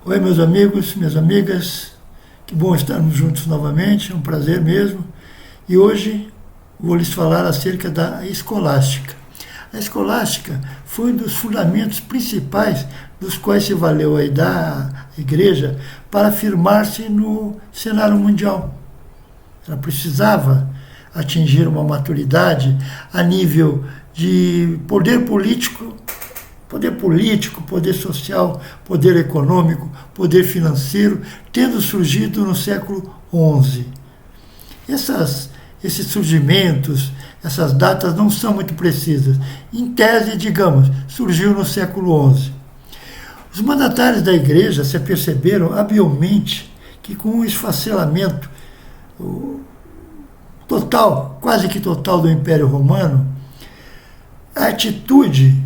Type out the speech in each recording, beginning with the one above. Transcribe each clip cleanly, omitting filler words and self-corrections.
Oi, meus amigos, minhas amigas, que bom estarmos juntos novamente, é um prazer mesmo. E hoje vou lhes falar acerca da escolástica. A escolástica foi um dos fundamentos principais dos quais se valeu aí da igreja para afirmar-se no cenário mundial. Ela precisava atingir uma maturidade a nível de poder político, poder social, poder econômico, poder financeiro, tendo surgido no século XI. Esses surgimentos, essas datas não são muito precisas. Em tese, digamos, surgiu no século XI. Os mandatários da igreja se aperceberam habilmente que com o esfacelamento total, quase que total do Império Romano, a atitude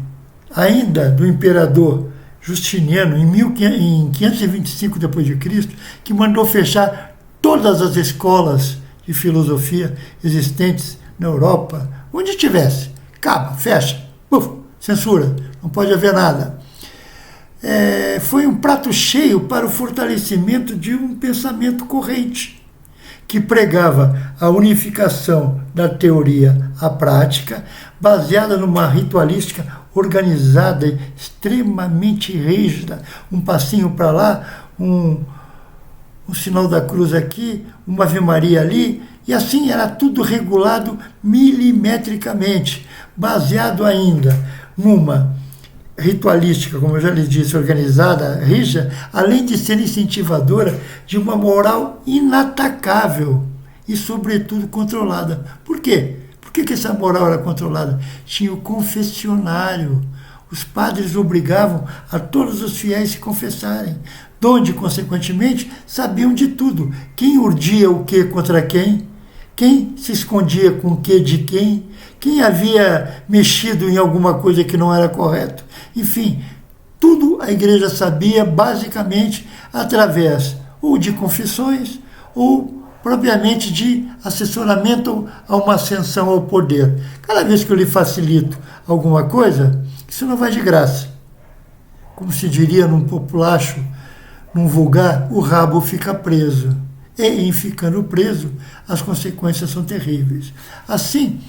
ainda do imperador Justiniano, em 525 d.C., que mandou fechar todas as escolas de filosofia existentes na Europa, onde tivesse, acaba, fecha, censura, não pode haver nada. Foi um prato cheio para o fortalecimento de um pensamento corrente, que pregava a unificação da teoria à prática, baseada numa ritualística organizada e extremamente rígida, um passinho para lá, um sinal da cruz aqui, uma Ave Maria ali, e assim era tudo regulado milimetricamente, baseado ainda numa ritualística, como eu já lhes disse, organizada, rígida, além de ser incentivadora de uma moral inatacável e, sobretudo, controlada. Por quê? Por que essa moral era controlada? Tinha o confessionário. Os padres obrigavam a todos os fiéis se confessarem, donde, consequentemente, sabiam de tudo. Quem urdia o que contra quem se escondia com o que de quem havia mexido em alguma coisa que não era correto. Enfim, tudo a igreja sabia basicamente através ou de confissões ou propriamente de assessoramento a uma ascensão ao poder. Cada vez que eu lhe facilito alguma coisa, isso não vai de graça. Como se diria num populacho, num vulgar, o rabo fica preso. E em ficando preso, as consequências são terríveis. Assim,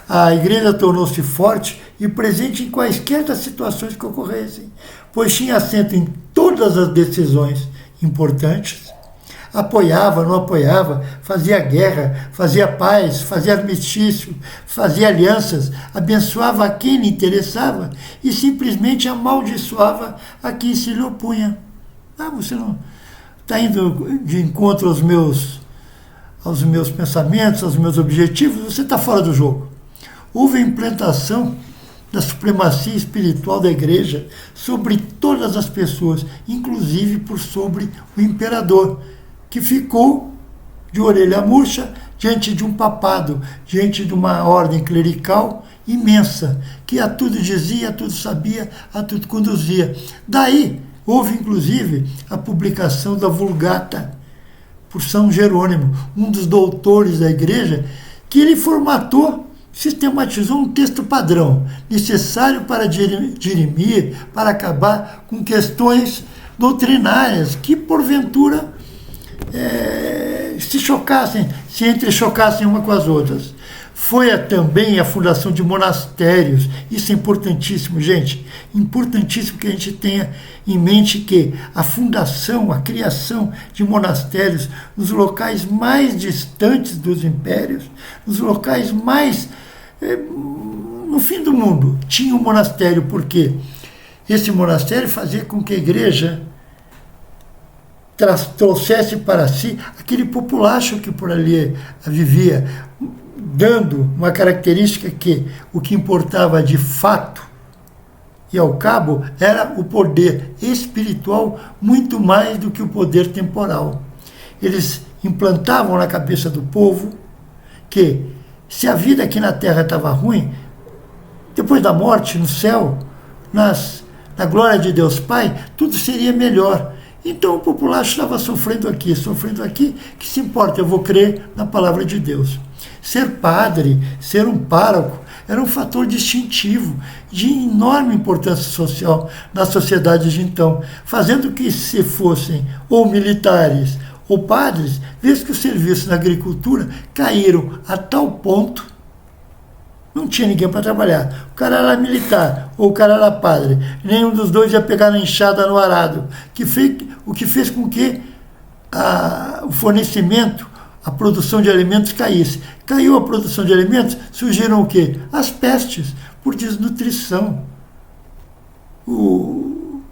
a igreja tornou-se forte e presente em quaisquer das situações que ocorressem, pois tinha assento em todas as decisões importantes, apoiava, não apoiava, fazia guerra, fazia paz, fazia armistício, fazia alianças, abençoava a quem lhe interessava e simplesmente amaldiçoava a quem se lhe opunha. Você não está indo de encontro aos meus pensamentos, aos meus objetivos, você está fora do jogo. Houve a implantação da supremacia espiritual da igreja sobre todas as pessoas, inclusive por sobre o imperador, que ficou de orelha murcha diante de um papado, diante de uma ordem clerical imensa, que a tudo dizia, a tudo sabia, a tudo conduzia. Daí houve, inclusive, a publicação da Vulgata por São Jerônimo, um dos doutores da igreja, que ele formatou, sistematizou um texto padrão, necessário para dirimir, para acabar com questões doutrinárias que, porventura, se entrechocassem uma com as outras. Foi também a fundação de monastérios. Isso é importantíssimo, gente. Importantíssimo que a gente tenha em mente que a fundação, a criação de monastérios nos locais mais distantes dos impérios, nos locais mais no fim do mundo, tinha um monastério, porque esse monastério fazia com que a igreja trouxesse para si aquele populacho que por ali vivia, dando uma característica que o que importava de fato e ao cabo era o poder espiritual muito mais do que o poder temporal. Eles implantavam na cabeça do povo que se a vida aqui na terra estava ruim, depois da morte, no céu, na glória de Deus Pai, tudo seria melhor. Então o populacho estava sofrendo aqui, que se importa, eu vou crer na palavra de Deus. Ser padre, ser um pároco, era um fator distintivo, de enorme importância social na sociedade de então, fazendo que se fossem ou militares ou padres, visto que os serviços na agricultura caíram a tal ponto, não tinha ninguém para trabalhar. O cara era militar ou o cara era padre. Nenhum dos dois ia pegar na enxada no arado. O que fez com que o fornecimento, a produção de alimentos caísse. Caiu a produção de alimentos, surgiram o quê? As pestes, por desnutrição. Os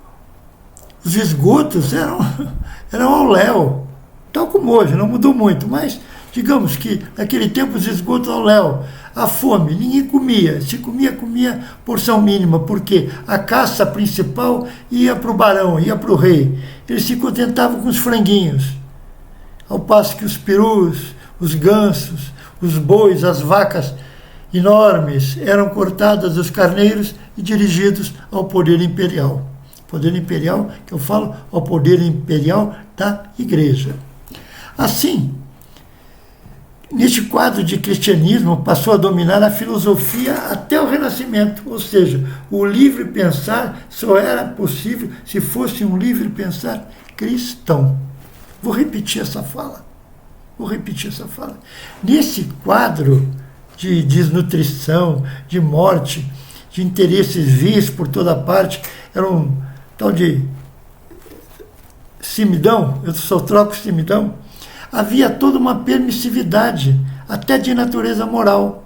esgotos eram ao léu. Tal como hoje, não mudou muito, mas digamos que naquele tempo os esgotos ao léu. A fome, ninguém comia. Se comia porção mínima, porque a caça principal ia para o barão, ia para o rei. Eles se contentavam com os franguinhos. Ao passo que os perus, os gansos, os bois, as vacas enormes eram cortadas dos carneiros e dirigidos ao poder imperial. Poder imperial, que eu falo, ao poder imperial da igreja. Assim, neste quadro de cristianismo passou a dominar a filosofia até o Renascimento, ou seja, o livre pensar só era possível se fosse um livre pensar cristão. Vou repetir essa fala. Nesse quadro de desnutrição, de morte, de interesses vis por toda parte, era um tal de simidão, eu só troco simidão, havia toda uma permissividade, até de natureza moral.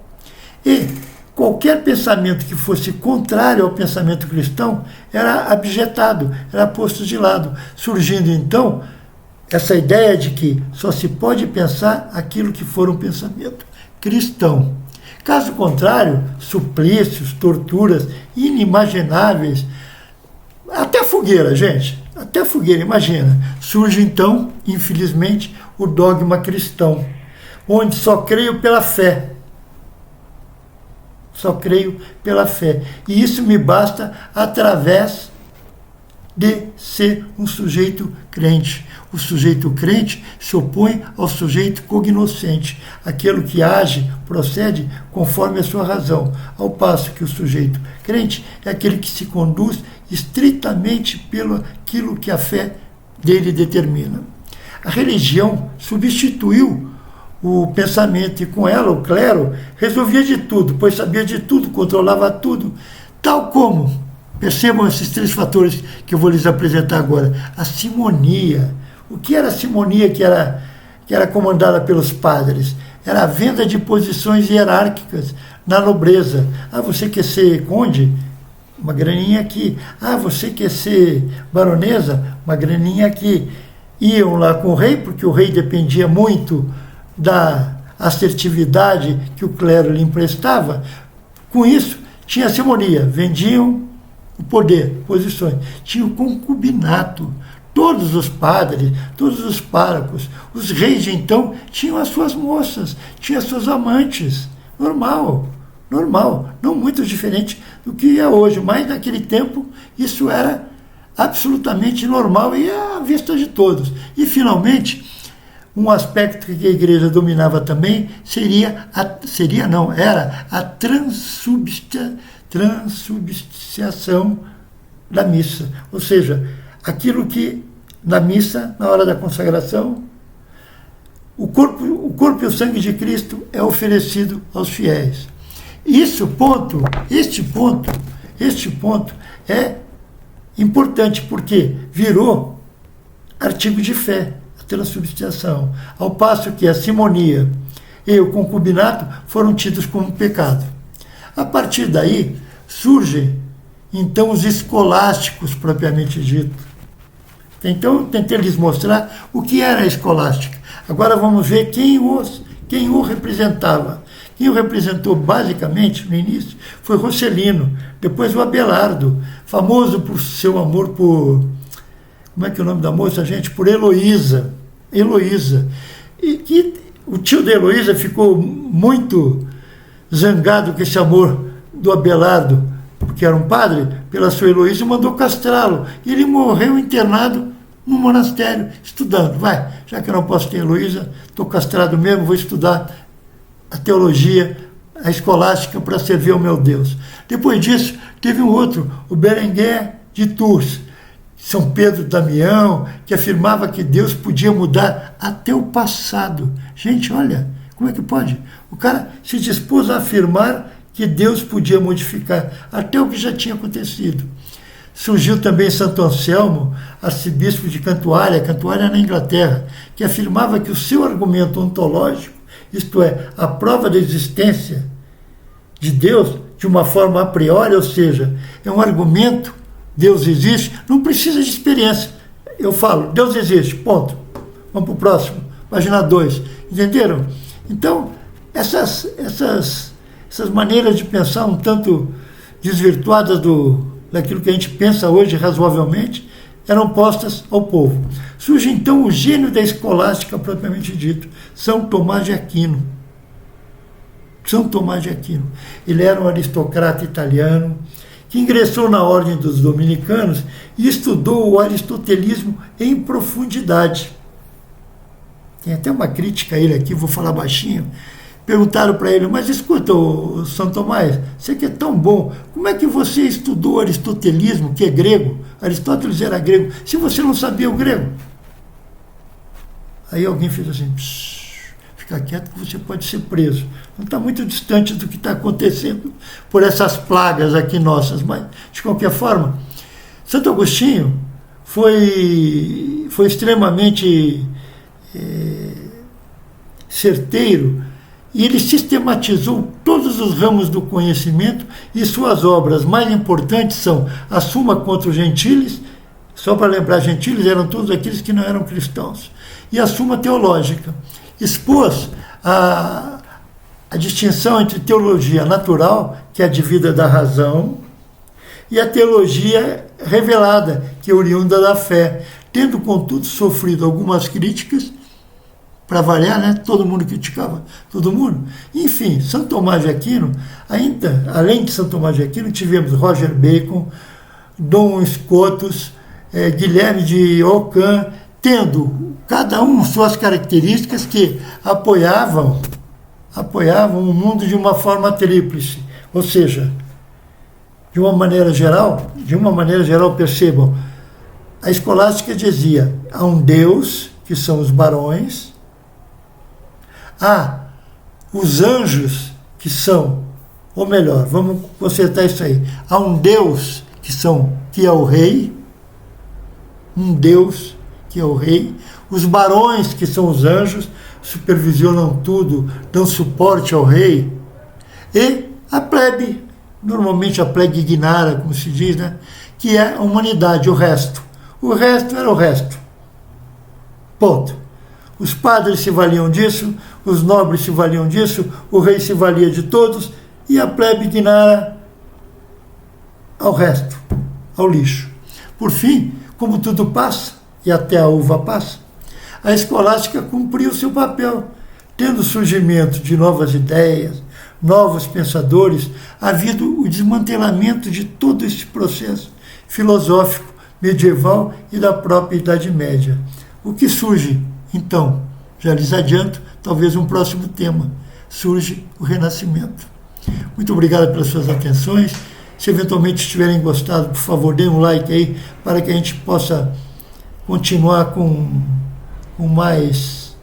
E qualquer pensamento que fosse contrário ao pensamento cristão era abjetado, era posto de lado, surgindo então essa ideia de que só se pode pensar aquilo que for um pensamento cristão. Caso contrário, suplícios, torturas inimagináveis, até fogueira, gente, até fogueira, imagina. Surge então, infelizmente, o dogma cristão, onde só creio pela fé. Só creio pela fé. E isso me basta através de ser um sujeito crente. O sujeito crente se opõe ao sujeito cognoscente, aquele que age, procede conforme a sua razão, ao passo que o sujeito crente é aquele que se conduz estritamente pelo aquilo que a fé dele determina. A religião substituiu o pensamento e com ela o clero resolvia de tudo, pois sabia de tudo, controlava tudo, tal como, percebam esses três fatores que eu vou lhes apresentar agora, a simonia. O que era a simonia que era comandada pelos padres? Era a venda de posições hierárquicas na nobreza. Ah, você quer ser conde? Uma graninha aqui. Ah, você quer ser baronesa? Uma graninha aqui. Iam lá com o rei, porque o rei dependia muito da assertividade que o clero lhe emprestava. Com isso, tinha a simonia. Vendiam o poder, posições. Tinha o concubinato. Todos os padres, todos os párocos, os reis de então tinham as suas moças, tinham as suas amantes. Normal, não muito diferente do que é hoje, mas naquele tempo isso era absolutamente normal e à vista de todos. E finalmente, um aspecto que a igreja dominava também era a transubstanciação da missa, ou seja, aquilo que na missa, na hora da consagração, o corpo e o sangue de Cristo é oferecido aos fiéis. Este ponto é importante porque virou artigo de fé, a transubstanciação, ao passo que a simonia e o concubinato foram tidos como pecado. A partir daí, surgem então os escolásticos propriamente dito. Então, tentei lhes mostrar o que era a escolástica. Agora vamos ver quem o representava. Quem o representou basicamente, no início, foi Rosselino, depois o Abelardo, famoso por seu amor por... Como é que é o nome da moça, gente? Por Heloísa. E que o tio da Heloísa ficou muito zangado com esse amor do Abelardo, porque era um padre, pela sua Heloísa, e mandou castrá-lo. E ele morreu internado no monastério, estudando. Já que eu não posso ter Heloísa, estou castrado mesmo, vou estudar a teologia a escolástica para servir ao meu Deus. Depois disso, teve um outro, o Berenguer de Tours, São Pedro Damião, que afirmava que Deus podia mudar até o passado. Gente, olha, como é que pode? O cara se dispôs a afirmar que Deus podia modificar até o que já tinha acontecido. Surgiu também Santo Anselmo, arcebispo de Cantuária na Inglaterra, que afirmava que o seu argumento ontológico, isto é, a prova da existência de Deus de uma forma a priori, ou seja, é um argumento, Deus existe, não precisa de experiência. Eu falo, Deus existe, ponto. Vamos para o próximo, página 2. Entenderam? Então, essas maneiras de pensar um tanto desvirtuadas daquilo que a gente pensa hoje razoavelmente, eram postas ao povo. Surge então o gênio da escolástica propriamente dito, São Tomás de Aquino. São Tomás de Aquino. Ele era um aristocrata italiano que ingressou na ordem dos dominicanos e estudou o aristotelismo em profundidade. Tem até uma crítica a ele aqui, vou falar baixinho. Perguntaram para ele, mas escuta, São Tomás, você que é tão bom, como é que você estudou o aristotelismo, que é grego? Aristóteles era grego, se você não sabia o grego? Aí alguém fez assim, fica quieto que você pode ser preso. Não está muito distante do que está acontecendo por essas plagas aqui nossas, mas, de qualquer forma, Santo Agostinho foi extremamente certeiro, e ele sistematizou todos os ramos do conhecimento, e suas obras mais importantes são a Suma contra os Gentiles, só para lembrar, gentiles eram todos aqueles que não eram cristãos, e a Suma Teológica. Expôs a distinção entre teologia natural, que é advida da razão, e a teologia revelada, que é oriunda da fé, tendo, contudo, sofrido algumas críticas, para variar, né? Todo mundo criticava todo mundo. Enfim, São Tomás de Aquino, ainda, além de São Tomás de Aquino, tivemos Roger Bacon, Dom Scotus, Guilherme de Ockham, tendo cada um suas características que apoiavam o mundo de uma forma tríplice. Ou seja, de uma maneira geral, percebam, a escolástica dizia, há um Deus, que são os barões, há os anjos, que são, ou melhor, vamos consertar isso aí, há um Deus, que é o rei, um Deus, que é o rei, os barões, que são os anjos, supervisionam tudo, dão suporte ao rei, e a plebe, normalmente a plebe ignara, como se diz, né, que é a humanidade, o resto. O resto era o resto. Ponto. Os padres se valiam disso, os nobres se valiam disso, o rei se valia de todos, e a plebe ignara ao resto, ao lixo. Por fim, como tudo passa, e até a uva passa, a escolástica cumpriu seu papel, tendo surgimento de novas ideias, novos pensadores, havido o desmantelamento de todo este processo filosófico, medieval e da própria Idade Média. O que surge, então, já lhes adianto, talvez um próximo tema, surge o Renascimento. Muito obrigado pelas suas atenções. Se eventualmente tiverem gostado, por favor, deem um like aí, para que a gente possa continuar com mais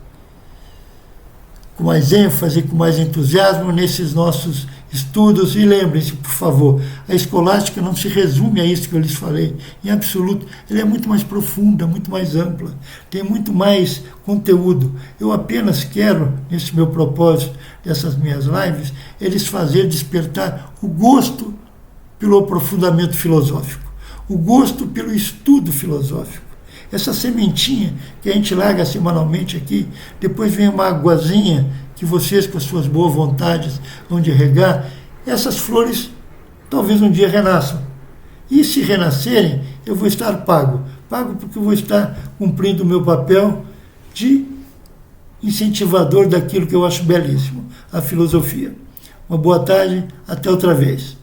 ênfase, com mais entusiasmo nesses nossos estudos. E lembrem-se, por favor, a escolástica não se resume a isso que eu lhes falei, em absoluto. Ela é muito mais profunda, muito mais ampla, tem muito mais conteúdo. Eu apenas quero, nesse meu propósito, dessas minhas lives, eles fazer despertar o gosto pelo aprofundamento filosófico, o gosto pelo estudo filosófico. Essa sementinha que a gente larga semanalmente aqui, depois vem uma aguazinha que vocês, com as suas boas vontades, vão de regar, essas flores talvez um dia renasçam. E se renascerem, eu vou estar pago. Pago porque eu vou estar cumprindo o meu papel de incentivador daquilo que eu acho belíssimo, a filosofia. Uma boa tarde, até outra vez.